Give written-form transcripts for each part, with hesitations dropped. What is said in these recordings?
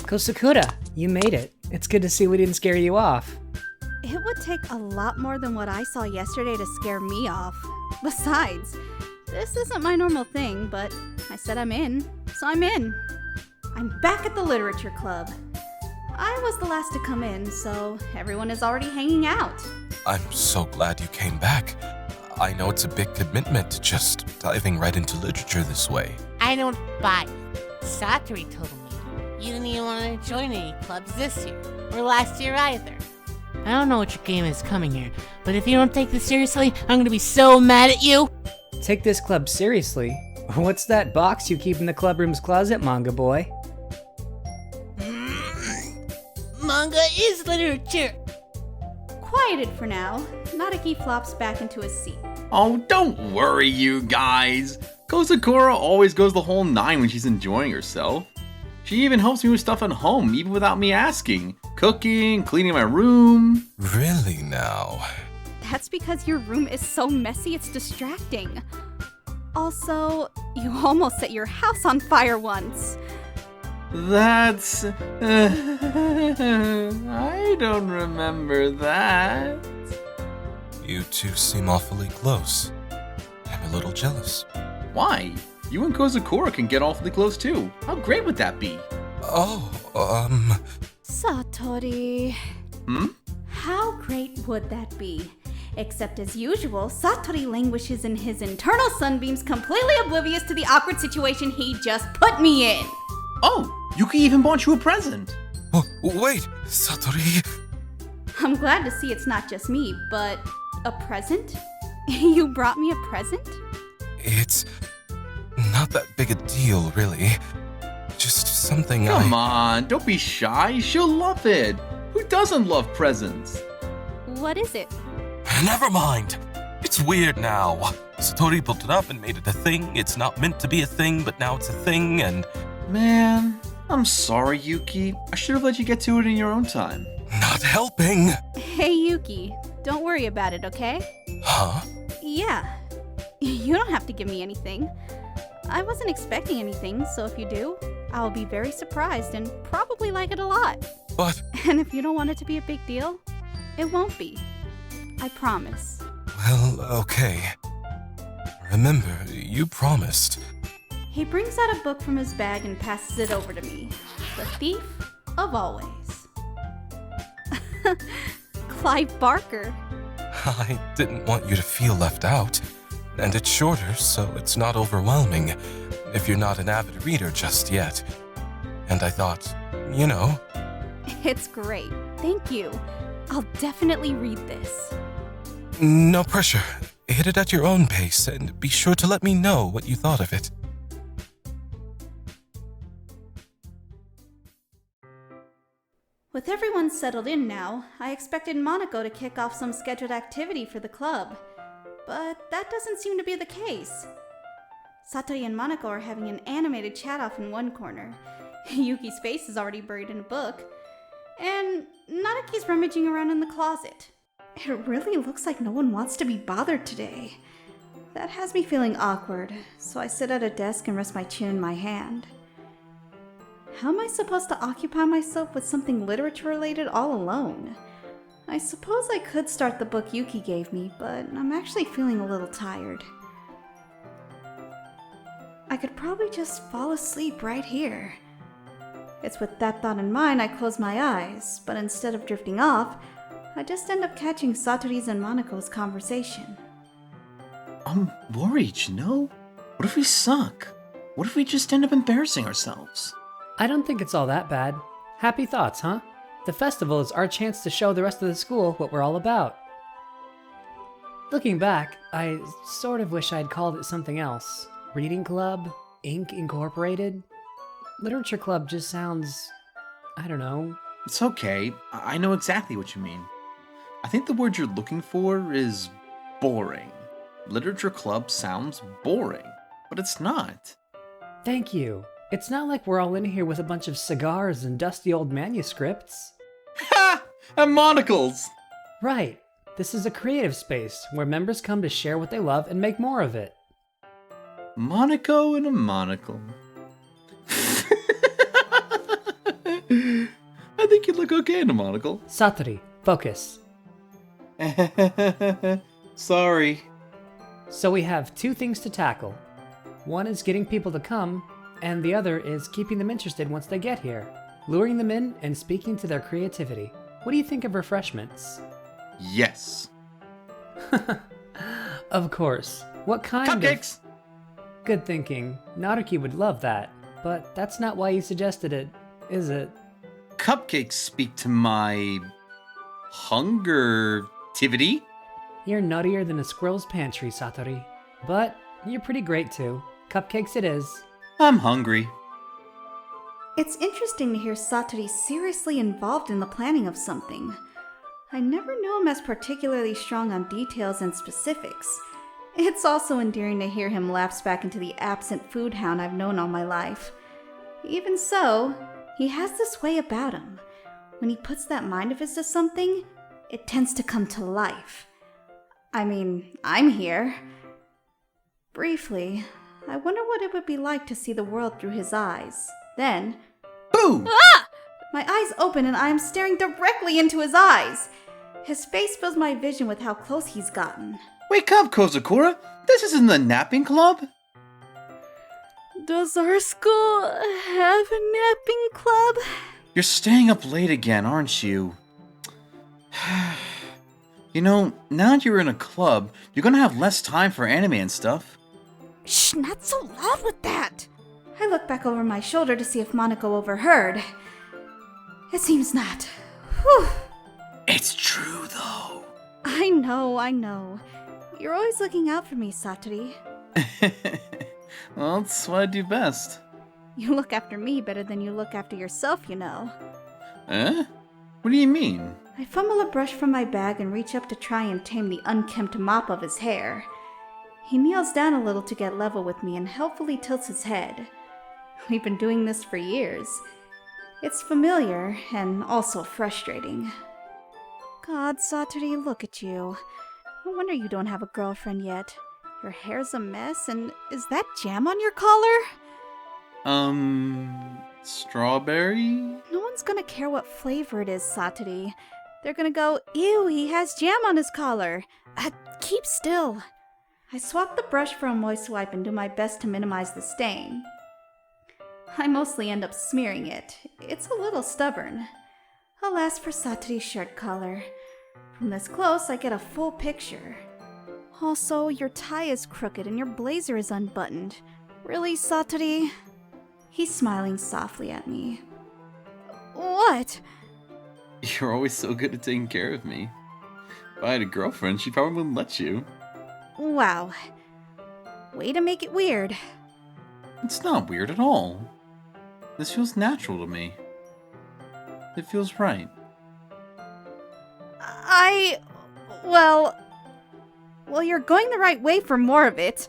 Kosakura, you made it. It's good to see we didn't scare you off. It would take a lot more than what I saw yesterday to scare me off. Besides, this isn't my normal thing, but I said I'm in, so I'm in. I'm back at the literature club. I was the last to come in, so everyone is already hanging out. I'm so glad you came back. I know it's a big commitment, just diving right into literature this way. I don't buy it. Satori told me you didn't even want to join any clubs this year, or last year either. I don't know what your game is coming here, but if you don't take this seriously, I'm gonna be so mad at you! Take this club seriously? What's that box you keep in the clubroom's closet, manga boy? Manga is literature! Quieted for now, Naruki flops back into his seat. Oh, don't worry, you guys. Kosakura always goes the whole 9 when she's enjoying herself. She even helps me with stuff at home, even without me asking. Cooking, cleaning my room. Really now? That's because your room is so messy it's distracting. Also, you almost set your house on fire once. That's... I don't remember that. You two seem awfully close. I'm a little jealous. Why? You and Kosakura can get awfully close too. How great would that be? Satori. How great would that be? Except as usual, Satori languishes in his internal sunbeams, completely oblivious to the awkward situation he just put me in. Oh, Yuki even bought you a present. Oh, wait, Satori. I'm glad to see it's not just me, but a present? You brought me a present? It's not that big a deal, really. Just something Come on, don't be shy. She'll love it. Who doesn't love presents? What is it? Never mind. It's weird now. Satori built it up and made it a thing. It's not meant to be a thing, but now it's a thing, and... Man, I'm sorry, Yuki. I should have let you get to it in your own time. Not helping. Hey, Yuki. Don't worry about it, okay? Huh? Yeah. You don't have to give me anything. I wasn't expecting anything, so if you do, I'll be very surprised and probably like it a lot. But... And if you don't want it to be a big deal, it won't be. I promise. Well, okay. Remember, you promised. He brings out a book from his bag and passes it over to me. The Thief of Always. Clive Barker. I didn't want you to feel left out. And it's shorter, so it's not overwhelming, if you're not an avid reader just yet. And I thought, you know... It's great. Thank you. I'll definitely read this. No pressure. Hit it at your own pace, and be sure to let me know what you thought of it. With everyone settled in now, I expected Monaco to kick off some scheduled activity for the club. But that doesn't seem to be the case. Satori and Monaco are having an animated chat-off in one corner. Yuki's face is already buried in a book. And Naruki's rummaging around in the closet. It really looks like no one wants to be bothered today. That has me feeling awkward, so I sit at a desk and rest my chin in my hand. How am I supposed to occupy myself with something literature-related all alone? I suppose I could start the book Yuki gave me, but I'm actually feeling a little tired. I could probably just fall asleep right here. It's with that thought in mind I close my eyes, but instead of drifting off, I just end up catching Satori's and Monaco's conversation. I'm worried, you know? What if we suck? What if we just end up embarrassing ourselves? I don't think it's all that bad. Happy thoughts, huh? The festival is our chance to show the rest of the school what we're all about. Looking back, I sort of wish I'd called it something else. Reading Club? Ink Incorporated? Literature Club just sounds... I don't know. It's okay. I know exactly what you mean. I think the word you're looking for is boring. Literature Club sounds boring, but it's not. Thank you. It's not like we're all in here with a bunch of cigars and dusty old manuscripts. Ha! And monocles! Right. This is a creative space where members come to share what they love and make more of it. Monaco and a monocle. look okay in a monocle. Satori, focus. Sorry. So we have two things to tackle. One is getting people to come, and the other is keeping them interested once they get here, luring them in and speaking to their creativity. What do you think of refreshments? Yes. Of course. What kind Cupcakes! of... Good thinking. Naruki would love that, but that's not why you suggested it, is it? Cupcakes speak to my... hunger-tivity? You're nuttier than a squirrel's pantry, Satori. But you're pretty great too. Cupcakes it is. I'm hungry. It's interesting to hear Satori seriously involved in the planning of something. I never knew him as particularly strong on details and specifics. It's also endearing to hear him lapse back into the absent food hound I've known all my life. Even so, he has this way about him. When he puts that mind of his to something, it tends to come to life. I mean, I'm here. Briefly, I wonder what it would be like to see the world through his eyes. Then... Boo! My eyes open and I am staring directly into his eyes. His face fills my vision with how close he's gotten. Wake up, Kozakura! This isn't the napping club! Does our school have a napping club? You're staying up late again, aren't you? You know, now that you're in a club, you're gonna have less time for anime and stuff. Shh, not so loud with that! I look back over my shoulder to see if Monaco overheard. It seems not. Whew. It's true, though. I know. You're always looking out for me, Satori. Well, that's what I do best. You look after me better than you look after yourself, you know. Eh? What do you mean? I fumble a brush from my bag and reach up to try and tame the unkempt mop of his hair. He kneels down a little to get level with me and helpfully tilts his head. We've been doing this for years. It's familiar and also frustrating. God, Satori, look at you. No wonder you don't have a girlfriend yet. Your hair's a mess, and is that jam on your collar? Strawberry? No one's gonna care what flavor it is, Satori. They're gonna go, ew, he has jam on his collar. Keep still. I swap the brush for a moist wipe and do my best to minimize the stain. I mostly end up smearing it. It's a little stubborn. Alas for Satori's shirt collar. From this close, I get a full picture. Also, your tie is crooked and your blazer is unbuttoned. Really, Satori? He's smiling softly at me. What? You're always so good at taking care of me. If I had a girlfriend, she probably wouldn't let you. Wow. Way to make it weird. It's not weird at all. This feels natural to me. It feels right. Well, you're going the right way for more of it.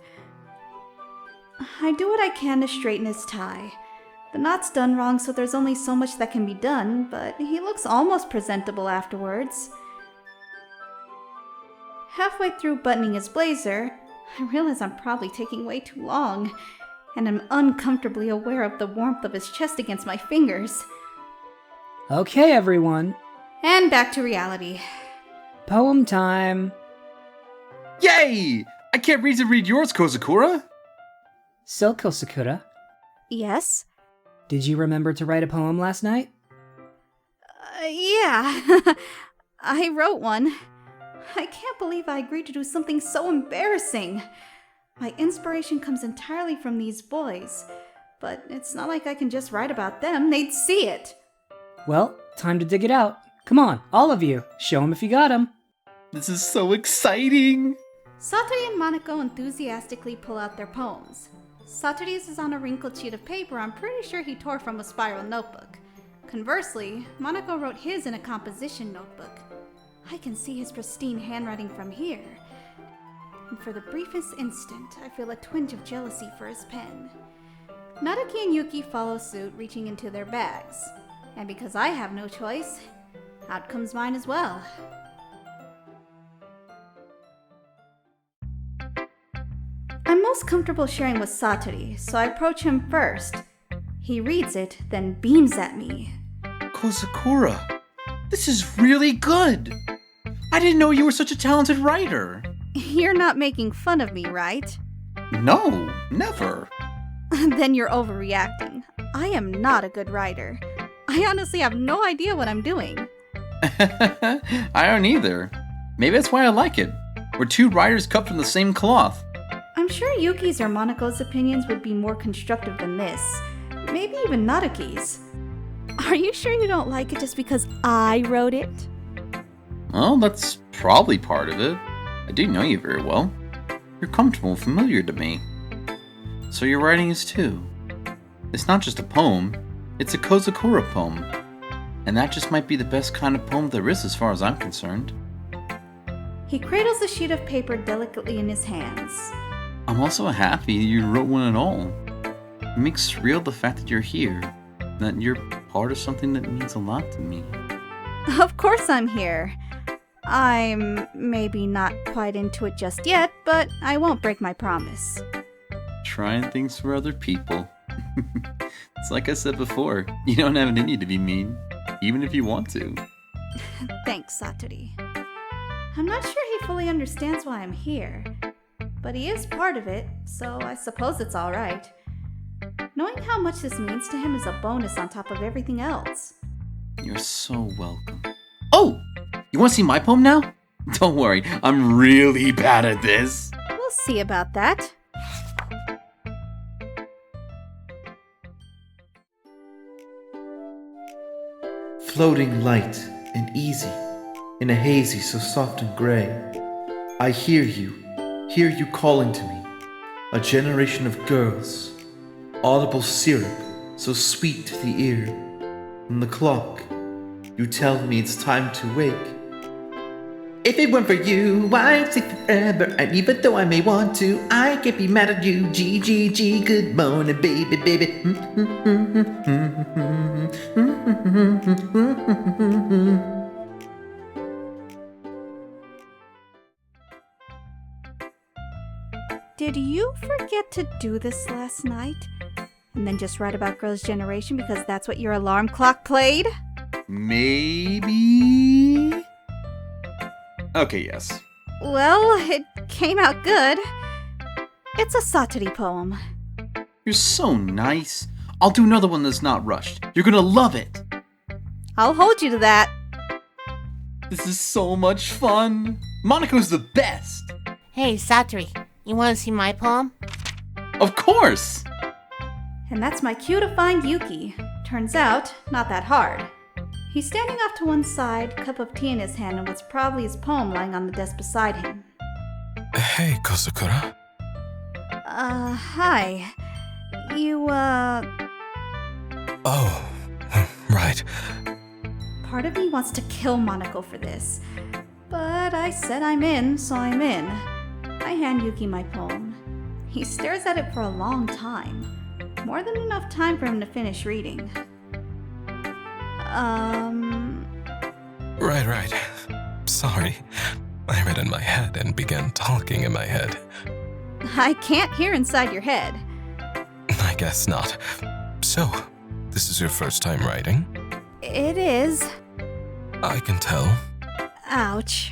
I do what I can to straighten his tie. The knot's done wrong, so there's only so much that can be done, but he looks almost presentable afterwards. Halfway through buttoning his blazer, I realize I'm probably taking way too long, and am uncomfortably aware of the warmth of his chest against my fingers. Okay, everyone. And back to reality. Poem time. Yay! I can't read to read yours, Kozakura. So, Kosakura, Yes? did you remember to write a poem last night? Yeah. I wrote one. I can't believe I agreed to do something so embarrassing. My inspiration comes entirely from these boys, but it's not like I can just write about them. They'd see it. Well, time to dig it out. Come on, all of you. Show 'em if you got 'em. This is so exciting. Satori and Monaco enthusiastically pull out their poems. Satori's is on a wrinkled sheet of paper I'm pretty sure he tore from a spiral notebook. Conversely, Monaco wrote his in a composition notebook. I can see his pristine handwriting from here. And for the briefest instant, I feel a twinge of jealousy for his pen. Naruki and Yuki follow suit, reaching into their bags. And because I have no choice, out comes mine as well. I'm most comfortable sharing with Satori, so I approach him first. He reads it, then beams at me. Kozakura, This is really good! I didn't know you were such a talented writer. You're not making fun of me, right? No, never. Then you're overreacting. I am not a good writer. I honestly have no idea what I'm doing. I don't either. Maybe that's why I like it. We're two writers cut from the same cloth. I'm sure Yuki's or Monaco's opinions would be more constructive than this. Maybe even Naruki's. Are you sure you don't like it just because I wrote it? Well, that's probably part of it. I do know you very well. You're comfortable and familiar to me. So your writing is too. It's not just a poem, it's a Kozakura poem. And that just might be the best kind of poem there is as far as I'm concerned. He cradles a sheet of paper delicately in his hands. I'm also happy you wrote one at all. It makes real the fact that you're here, that you're part of something that means a lot to me. Of course I'm here. I'm maybe not quite into it just yet, but I won't break my promise. Trying things for other people. It's like I said before, you don't have it in you to be mean, even if you want to. Thanks, Satori. I'm not sure he fully understands why I'm here, but he is part of it, so I suppose it's alright. Knowing how much this means to him is a bonus on top of everything else. You're so welcome. Oh! You want to see my poem now? Don't worry, I'm really bad at this. We'll see about that. Floating light and easy in a hazy so soft and gray, I hear you calling to me, a generation of girls, audible syrup so sweet to the ear. And the clock, you tell me it's time to wake. If it weren't for you, I'd sleep forever, and even though I may want to, I can't be mad at you. G, good morning, baby, baby. Did you forget to do this last night? And then just write about Girls' Generation because that's what your alarm clock played? Maybe? Okay, yes. Well, it came out good. It's a Satori poem. You're so nice. I'll do another one that's not rushed. You're gonna love it. I'll hold you to that. This is so much fun. Monaco's the best. Hey, Satori, you want to see my poem? Of course. And that's my cue to find Yuki. Turns out, not that hard. He's standing off to one side, cup of tea in his hand, and what's probably his poem lying on the desk beside him. Hey, Kozakura. Hi. You, Oh, right. Part of me wants to kill Monoko for this. But I said I'm in, so I'm in. I hand Yuki my poem. He stares at it for a long time. More than enough time for him to finish reading. Right. Sorry. I read in my head and began talking in my head. I can't hear inside your head. I guess not. So, this is your first time writing? It is. I can tell. Ouch.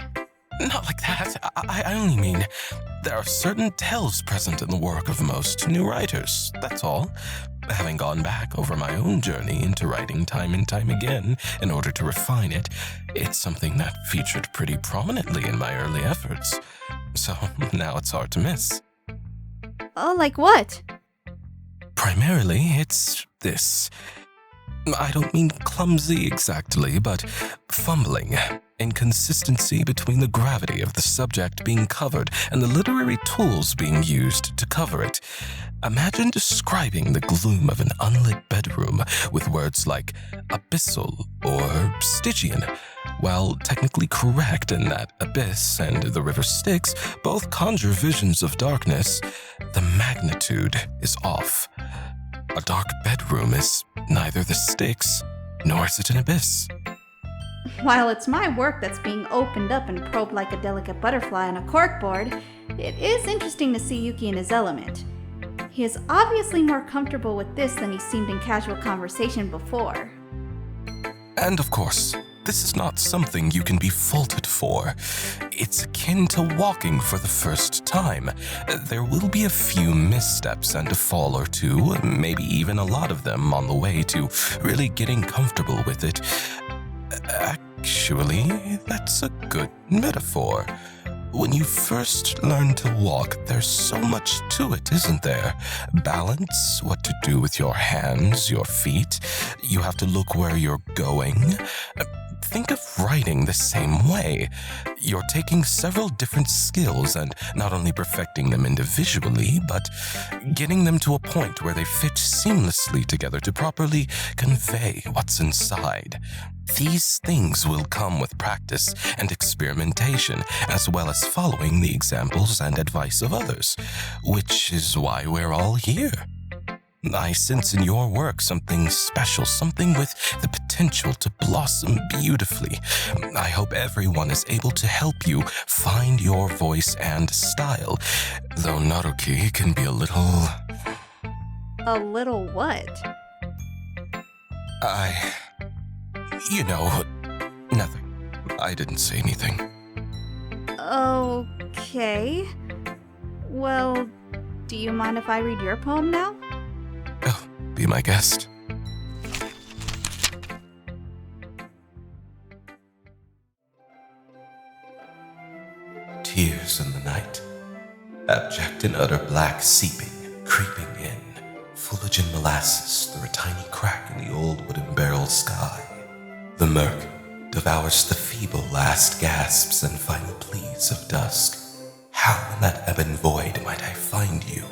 Not like that. I only mean, there are certain tells present in the work of most new writers, that's all. Having gone back over my own journey into writing time and time again in order to refine it, it's something that featured pretty prominently in my early efforts. So now it's hard to miss. Oh, like what? Primarily, it's this. I don't mean clumsy exactly, but fumbling. Inconsistency between the gravity of the subject being covered and the literary tools being used to cover it. Imagine describing the gloom of an unlit bedroom with words like abyssal or Stygian. While technically correct in that abyss and the river Styx both conjure visions of darkness, the magnitude is off. A dark bedroom is neither the Styx nor is it an abyss. While it's my work that's being opened up and probed like a delicate butterfly on a corkboard, it is interesting to see Yuki in his element. He is obviously more comfortable with this than he seemed in casual conversation before. And of course, this is not something you can be faulted for. It's akin to walking for the first time. There will be a few missteps and a fall or two, maybe even a lot of them on the way to really getting comfortable with it. Actually, that's a good metaphor. When you first learn to walk, there's so much to it, isn't there? Balance, what to do with your hands, your feet. You have to look where you're going. Think of writing the same way. You're taking several different skills and not only perfecting them individually, but getting them to a point where they fit seamlessly together to properly convey what's inside. These things will come with practice and experimentation, as well as following the examples and advice of others, which is why we're all here. I sense in your work something special, something with the potential to blossom beautifully. I hope everyone is able to help you find your voice and style, though Naruki can be a little... A little what? Nothing. I didn't say anything. Okay. Well, do you mind if I read your poem now? Oh, be my guest. Tears in the night. Abject and utter black seeping, creeping in. Foliage and molasses through a tiny crack in the old wooden barrel sky. The murk devours the feeble last gasps and final pleas of dusk. How in that ebon void might I find you?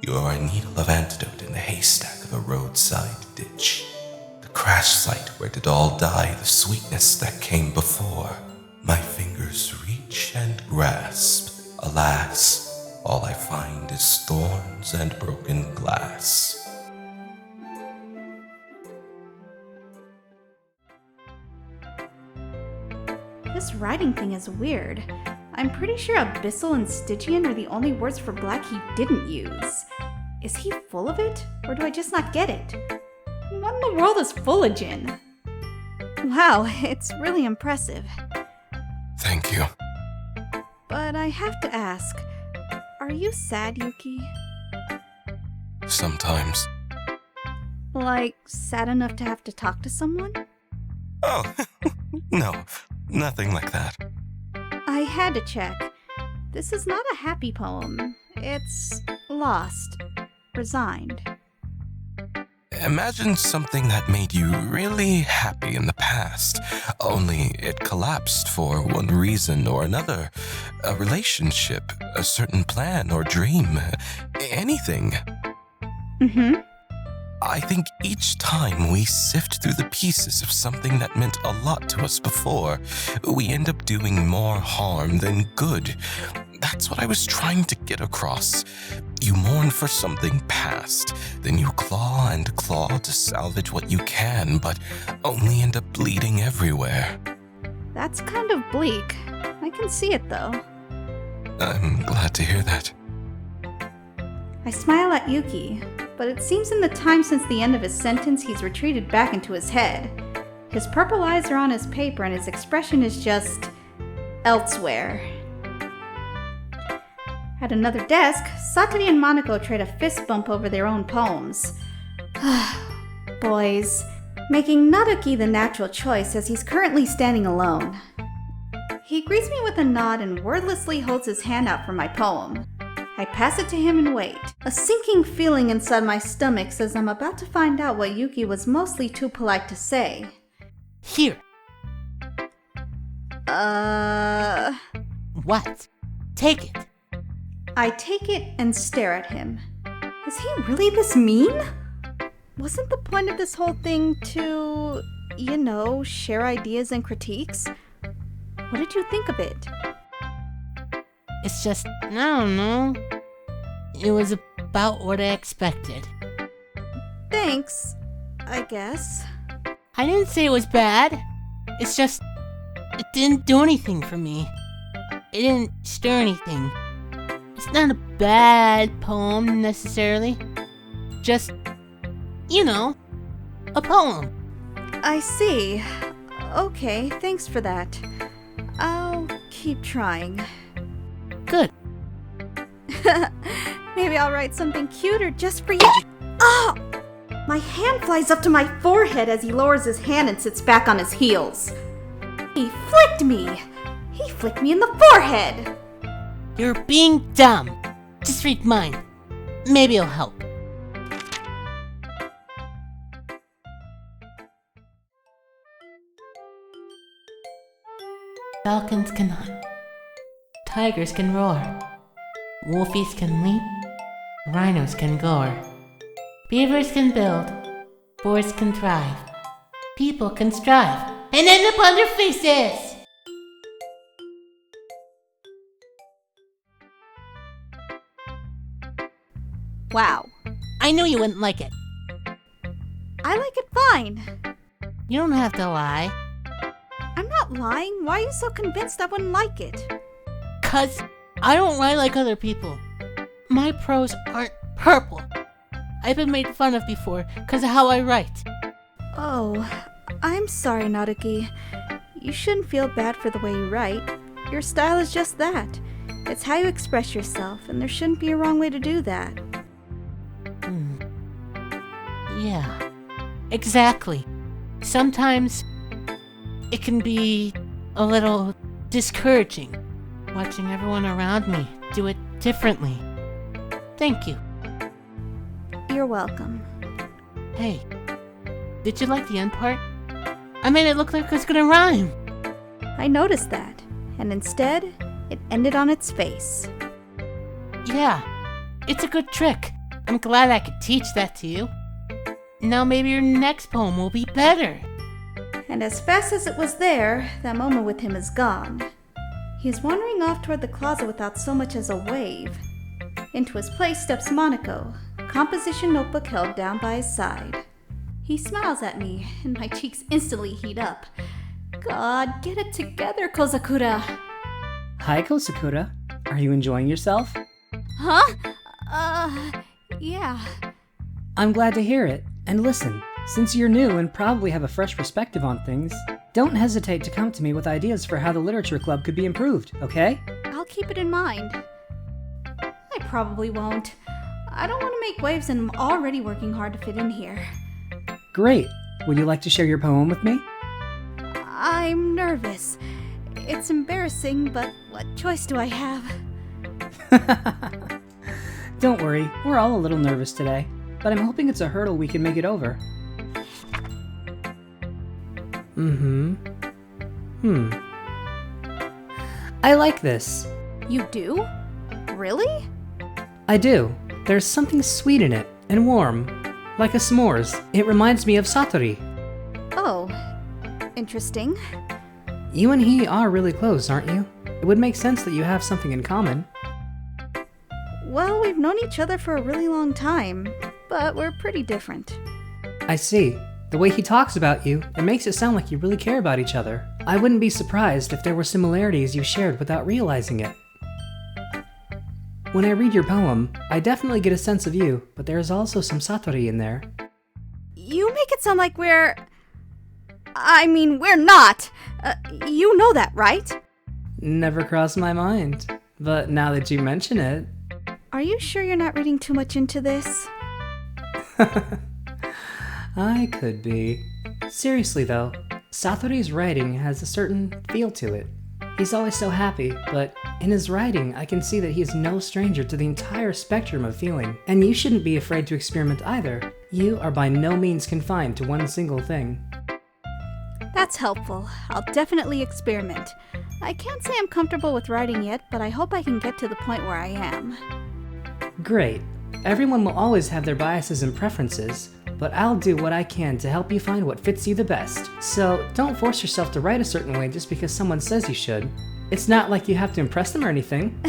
You are a needle of antidote in the haystack of a roadside ditch. The crash site where did all die the sweetness that came before. My fingers reach and grasp. Alas, all I find is thorns and broken glass. This writing thing is weird. I'm pretty sure abyssal and Stygian are the only words for black he didn't use. Is he full of it, or do I just not get it? What in the world is Fulligin? Wow, it's really impressive. Thank you. But I have to ask, are you sad, Yuki? Sometimes. Like, sad enough to have to talk to someone? Oh, no, nothing like that. I had to check. This is not a happy poem. It's lost. Resigned. Imagine something that made you really happy in the past, only it collapsed for one reason or another. A relationship, a certain plan or dream, anything. Mm-hmm. I think each time we sift through the pieces of something that meant a lot to us before, we end up doing more harm than good. That's what I was trying to get across. You mourn for something past, then you claw and claw to salvage what you can, but only end up bleeding everywhere. That's kind of bleak. I can see it, though. I'm glad to hear that. I smile at Yuki, but it seems in the time since the end of his sentence he's retreated back into his head. His purple eyes are on his paper and his expression is just... elsewhere. At another desk, Satori and Monaco trade a fist bump over their own poems. Boys, making Naruki the natural choice as he's currently standing alone. He greets me with a nod and wordlessly holds his hand out for my poem. I pass it to him and wait. A sinking feeling inside my stomach says I'm about to find out what Yuki was mostly too polite to say. Here. What? Take it. I take it and stare at him. Is he really this mean? Wasn't the point of this whole thing to, share ideas and critiques? What did you think of it? It's just, I don't know. It was about what I expected. Thanks, I guess. I didn't say it was bad. It's just, it didn't do anything for me. It didn't stir anything. It's not a bad poem, necessarily. Just, a poem. I see. Okay, thanks for that. I'll keep trying. Good. Maybe I'll write something cuter just for you. Ah! My hand flies up to my forehead as he lowers his hand and sits back on his heels. He flicked me! He flicked me in the forehead! You're being dumb. Just read mine. Maybe it'll help. Falcons can hunt. Tigers can roar. Wolfies can leap. Rhinos can gore. Beavers can build. Boars can thrive. People can strive and end up on their faces! Wow. I knew you wouldn't like it. I like it fine. You don't have to lie. I'm not lying. Why are you so convinced I wouldn't like it? 'Cause I don't write like other people. My prose aren't purple. I've been made fun of before 'cause of how I write. Oh, I'm sorry, Naruki. You shouldn't feel bad for the way you write. Your style is just that. It's how you express yourself, and there shouldn't be a wrong way to do that. Yeah, exactly. Sometimes it can be a little discouraging watching everyone around me do it differently. Thank you. You're welcome. Hey, did you like the end part? I made it look like it was gonna rhyme. I noticed that, and instead, it ended on its face. Yeah, it's a good trick. I'm glad I could teach that to you. Now maybe your next poem will be better. And as fast as it was there, that moment with him is gone. He's wandering off toward the closet without so much as a wave. Into his place steps Monaco, composition notebook held down by his side. He smiles at me, and my cheeks instantly heat up. God, get it together, Kozakura! Hi, Kosakura. Are you enjoying yourself? Huh? Yeah. I'm glad to hear it. And listen, since you're new and probably have a fresh perspective on things, don't hesitate to come to me with ideas for how the literature club could be improved, okay? I'll keep it in mind. I probably won't. I don't want to make waves and I'm already working hard to fit in here. Great. Would you like to share your poem with me? I'm nervous. It's embarrassing, but what choice do I have? Don't worry, we're all a little nervous today, but I'm hoping it's a hurdle we can make it over. I like this. You do? Really? I do. There's something sweet in it, and warm. Like a s'mores. It reminds me of Satori. Oh, interesting. You and he are really close, aren't you? It would make sense that you have something in common. Well, we've known each other for a really long time, but we're pretty different. I see. The way he talks about you, it makes it sound like you really care about each other. I wouldn't be surprised if there were similarities you shared without realizing it. When I read your poem, I definitely get a sense of you, but there is also some Satori in there. You make it sound like we're not! You know that, right? Never crossed my mind. But now that you mention it... Are you sure you're not reading too much into this? I could be. Seriously though, Satori's writing has a certain feel to it. He's always so happy, but in his writing I can see that he is no stranger to the entire spectrum of feeling. And you shouldn't be afraid to experiment either. You are by no means confined to one single thing. That's helpful. I'll definitely experiment. I can't say I'm comfortable with writing yet, but I hope I can get to the point where I am. Great. Everyone will always have their biases and preferences, but I'll do what I can to help you find what fits you the best. So don't force yourself to write a certain way just because someone says you should. It's not like you have to impress them or anything.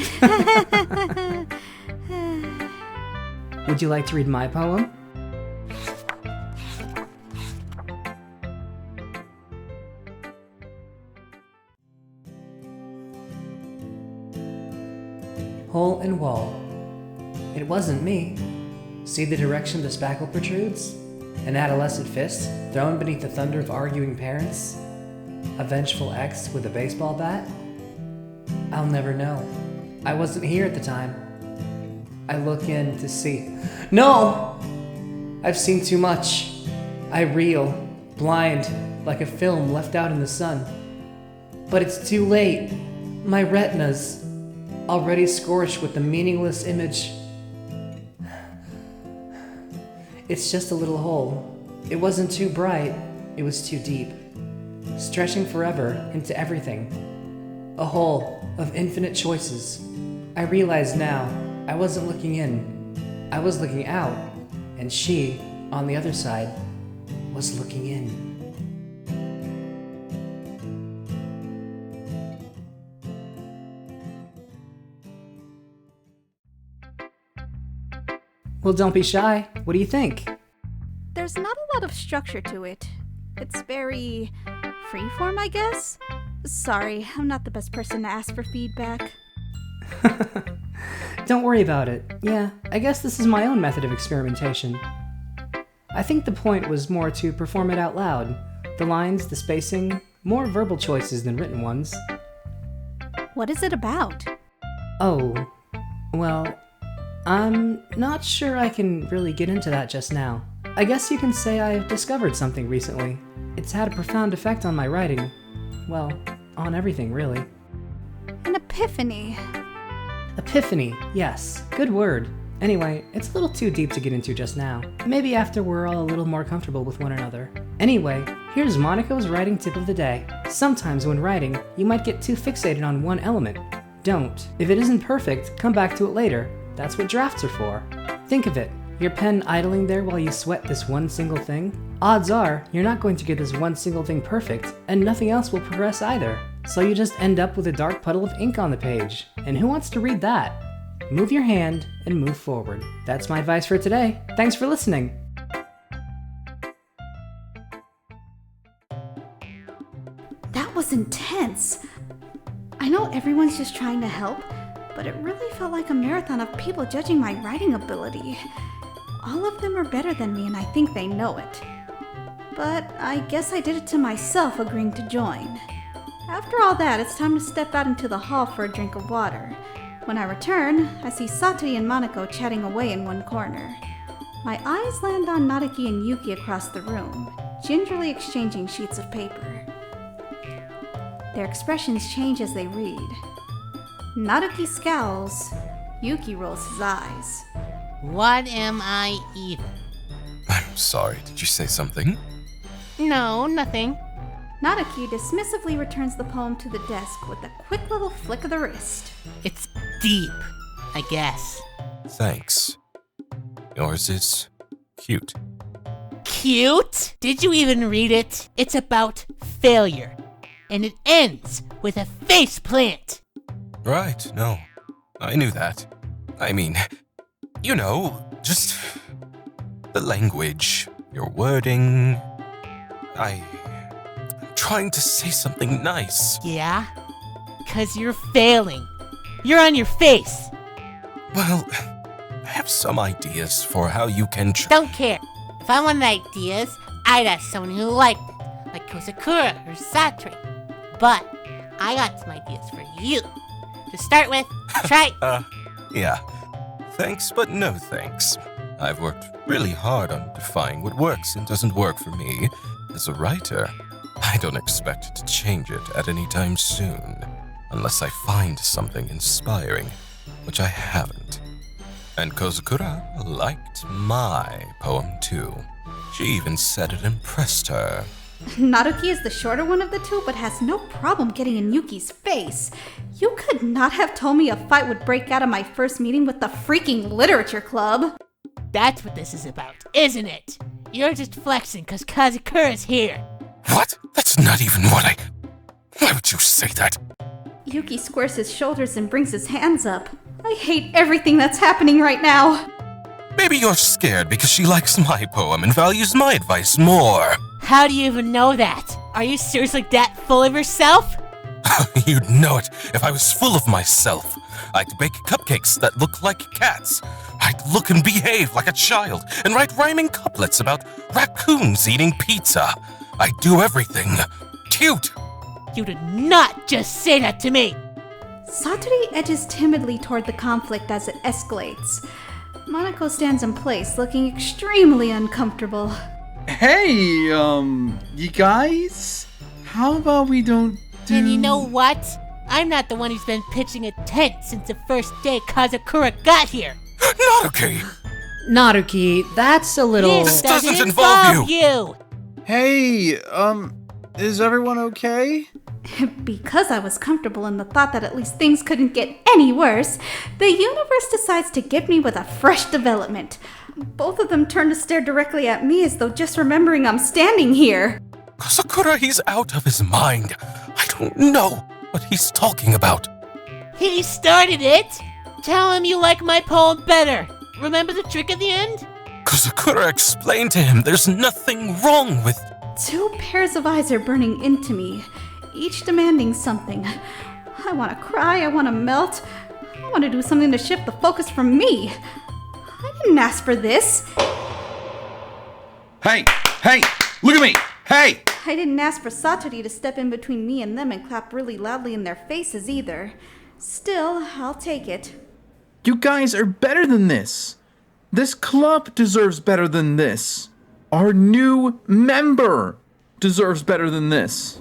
Would you like to read my poem? Hole in wall. It wasn't me. See the direction the spackle protrudes? An adolescent fist, thrown beneath the thunder of arguing parents? A vengeful ex with a baseball bat? I'll never know. I wasn't here at the time. I look in to see. No! I've seen too much. I reel, blind, like a film left out in the sun. But it's too late. My retina's already scorched with the meaningless image. It's just a little hole. It wasn't too bright, it was too deep, stretching forever into everything. A hole of infinite choices. I realize now, I wasn't looking in, I was looking out, and she, on the other side, was looking in. Well, don't be shy. What do you think? There's not a lot of structure to it. It's very freeform, I guess? Sorry, I'm not the best person to ask for feedback. Don't worry about it. Yeah, I guess this is my own method of experimentation. I think the point was more to perform it out loud. The lines, the spacing, more verbal choices than written ones. What is it about? Oh, well, I'm not sure I can really get into that just now. I guess you can say I've discovered something recently. It's had a profound effect on my writing. Well, on everything, really. An epiphany. Epiphany, yes. Good word. Anyway, it's a little too deep to get into just now. Maybe after we're all a little more comfortable with one another. Anyway, here's Monaco's writing tip of the day. Sometimes when writing, you might get too fixated on one element. Don't. If it isn't perfect, come back to it later. That's what drafts are for. Think of it. Your pen idling there while you sweat this one single thing? Odds are, you're not going to get this one single thing perfect, and nothing else will progress either. So you just end up with a dark puddle of ink on the page. And who wants to read that? Move your hand and move forward. That's my advice for today. Thanks for listening. That was intense. I know everyone's just trying to help, but it really felt like a marathon of people judging my writing ability. All of them are better than me, and I think they know it. But I guess I did it to myself, agreeing to join. After all that, it's time to step out into the hall for a drink of water. When I return, I see Satori and Monoko chatting away in one corner. My eyes land on Naruki and Yuki across the room, gingerly exchanging sheets of paper. Their expressions change as they read. Naruki scowls. Yuki rolls his eyes. What am I eating? I'm sorry, did you say something? No, nothing. Naruki dismissively returns the poem to the desk with a quick little flick of the wrist. It's deep, I guess. Thanks. Yours is cute. Cute? Did you even read it? It's about failure. And it ends with a face plant. Right, no. I knew that. I mean, you know, just the language, your wording. I'm trying to say something nice. Yeah? 'Cause you're failing. You're on your face. Well, I have some ideas for how you can Don't care. If I wanted ideas, I'd ask someone who liked it, like Kozakura or Satori. But I got some ideas for you. To start with, try. Yeah. Thanks, but no thanks. I've worked really hard on defining what works and doesn't work for me as a writer. I don't expect to change it at any time soon, unless I find something inspiring, which I haven't. And Kozakura liked my poem too. She even said it impressed her. Naruki is the shorter one of the two, but has no problem getting in Yuki's face. You could not have told me a fight would break out of my first meeting with the freaking literature club. That's what this is about, isn't it? You're just flexing because Kazakura's here. What? That's not even what I... Why would you say that? Yuki squares his shoulders and brings his hands up. I hate everything that's happening right now. Maybe you're scared because she likes my poem and values my advice more. How do you even know that? Are you seriously that full of yourself? You'd know it if I was full of myself. I'd bake cupcakes that look like cats. I'd look and behave like a child and write rhyming couplets about raccoons eating pizza. I'd do everything cute You did not just say that to me! Satori edges timidly toward the conflict as it escalates. Monoko stands in place, looking extremely uncomfortable. Hey, you guys? How about we don't do... And you know what? I'm not the one who's been pitching a tent since the first day Kazakura got here. Naruki! Naruki, that's a little... This doesn't involve you! Hey, is everyone okay? Because I was comfortable in the thought that at least things couldn't get any worse, the universe decides to gift me with a fresh development. Both of them turn to stare directly at me as though just remembering I'm standing here. Sakura, he's out of his mind. I don't know what he's talking about. He started it! Tell him you like my poem better. Remember the trick at the end? Sakura explained to him there's nothing wrong with... Two pairs of eyes are burning into me, each demanding something. I want to cry, I want to melt, I want to do something to shift the focus from me. I didn't ask for this. Hey, look at me! Hey! I didn't ask for Satori to step in between me and them and clap really loudly in their faces either. Still, I'll take it. You guys are better than this. This club deserves better than this. Our new member deserves better than this.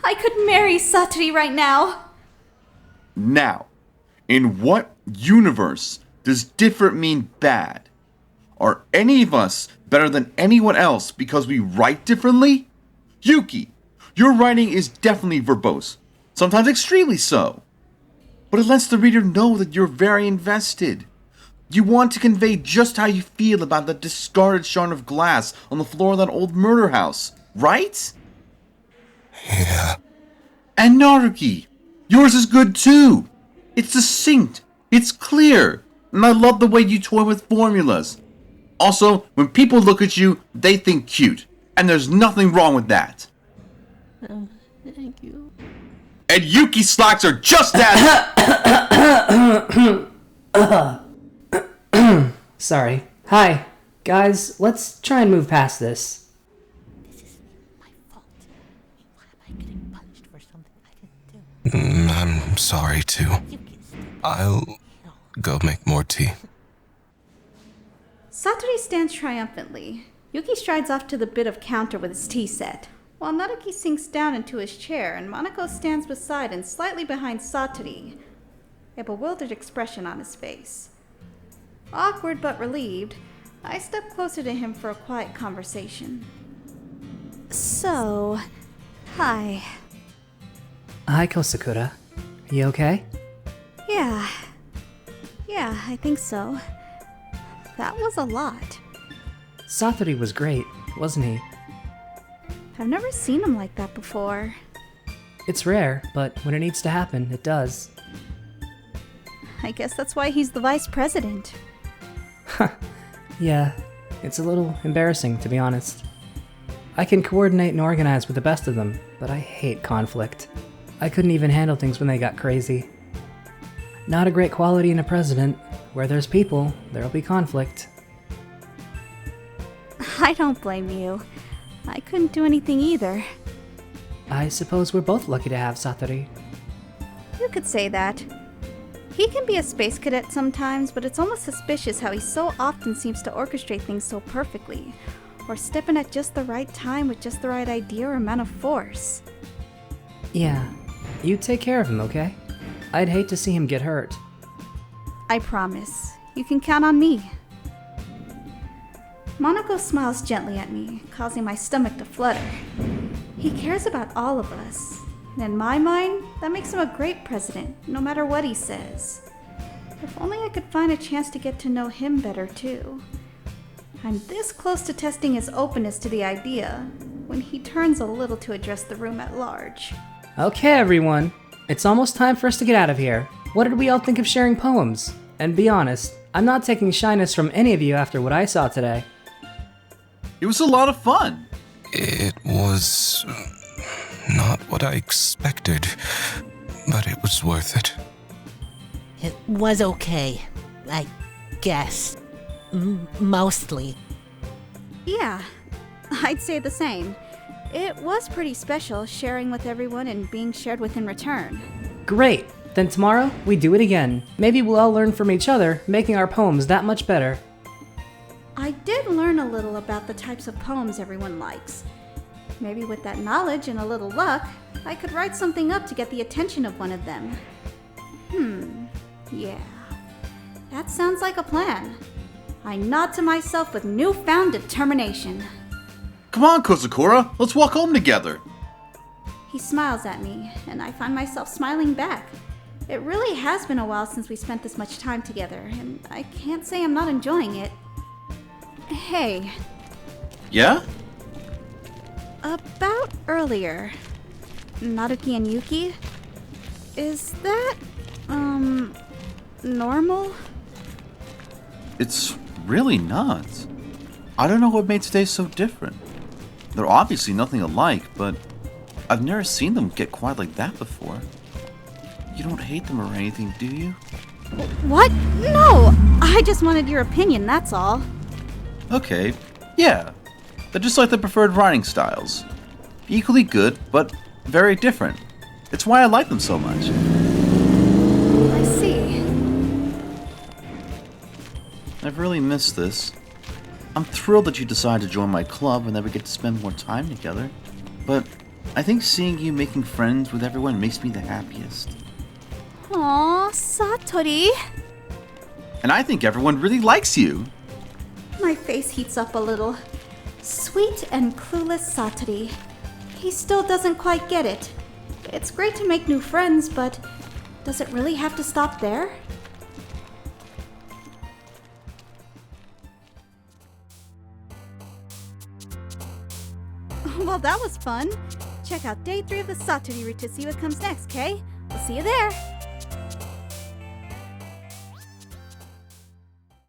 I could marry Satori right now. Now, in what universe does different mean bad? Are any of us better than anyone else because we write differently? Yuki, your writing is definitely verbose, sometimes extremely so. But it lets the reader know that you're very invested. You want to convey just how you feel about the discarded shard of glass on the floor of that old murder house, right? Yeah. And Naruki, yours is good too. It's succinct, it's clear, and I love the way you toy with formulas. Also, when people look at you, they think cute, and there's nothing wrong with that. Thank you. And Yuki's slacks are just as... Sorry. Hi. Guys, let's try and move past this. This is my fault. Why am I getting punished for something I didn't do? I'm sorry too. I'll go make more tea. Satori stands triumphantly. Yuki strides off to the bit of counter with his tea set, while Naruki sinks down into his chair and Monoko stands beside and slightly behind Satori, a bewildered expression on his face. Awkward but relieved, I step closer to him for a quiet conversation. So, hi. Hi, Kosakura. You okay? Yeah, I think so. That was a lot. Satori was great, wasn't he? I've never seen him like that before. It's rare, but when it needs to happen, it does. I guess that's why he's the vice president. Yeah, it's a little embarrassing, to be honest. I can coordinate and organize with the best of them, but I hate conflict. I couldn't even handle things when they got crazy. Not a great quality in a president. Where there's people, there'll be conflict. I don't blame you. I couldn't do anything either. I suppose we're both lucky to have Satori. You could say that. He can be a space cadet sometimes, but it's almost suspicious how he so often seems to orchestrate things so perfectly, or step in at just the right time with just the right idea or amount of force. Yeah, you take care of him, okay? I'd hate to see him get hurt. I promise. You can count on me. Monoko smiles gently at me, causing my stomach to flutter. He cares about all of us. And in my mind, that makes him a great president, no matter what he says. If only I could find a chance to get to know him better, too. I'm this close to testing his openness to the idea, when he turns a little to address the room at large. Okay, everyone. It's almost time for us to get out of here. What did we all think of sharing poems? And be honest, I'm not taking shyness from any of you after what I saw today. It was a lot of fun. It was not what I expected, but it was worth it. It was okay, I guess. Mostly. Yeah, I'd say the same. It was pretty special, sharing with everyone and being shared with in return. Great! Then tomorrow, we do it again. Maybe we'll all learn from each other, making our poems that much better. I did learn a little about the types of poems everyone likes. Maybe with that knowledge and a little luck, I could write something up to get the attention of one of them. Yeah. That sounds like a plan. I nod to myself with newfound determination. Come on, Kozakura, let's walk home together. He smiles at me, and I find myself smiling back. It really has been a while since we spent this much time together, and I can't say I'm not enjoying it. Hey. Yeah? About earlier. Naruki and Yuki? Is that, normal? It's really not. I don't know what made today so different. They're obviously nothing alike, but I've never seen them get quiet like that before. You don't hate them or anything, do you? What? No! I just wanted your opinion, that's all. Okay, yeah. They're just like the preferred writing styles. Equally good, but very different. It's why I like them so much. I see. I've really missed this. I'm thrilled that you decided to join my club and that we get to spend more time together. But I think seeing you making friends with everyone makes me the happiest. Aww, Satori. And I think everyone really likes you. My face heats up a little. Sweet and clueless Satori. He still doesn't quite get it. It's great to make new friends, but does it really have to stop there? Well, that was fun. Check out day 3 of the Satori route to see what comes next, okay? We'll see you there.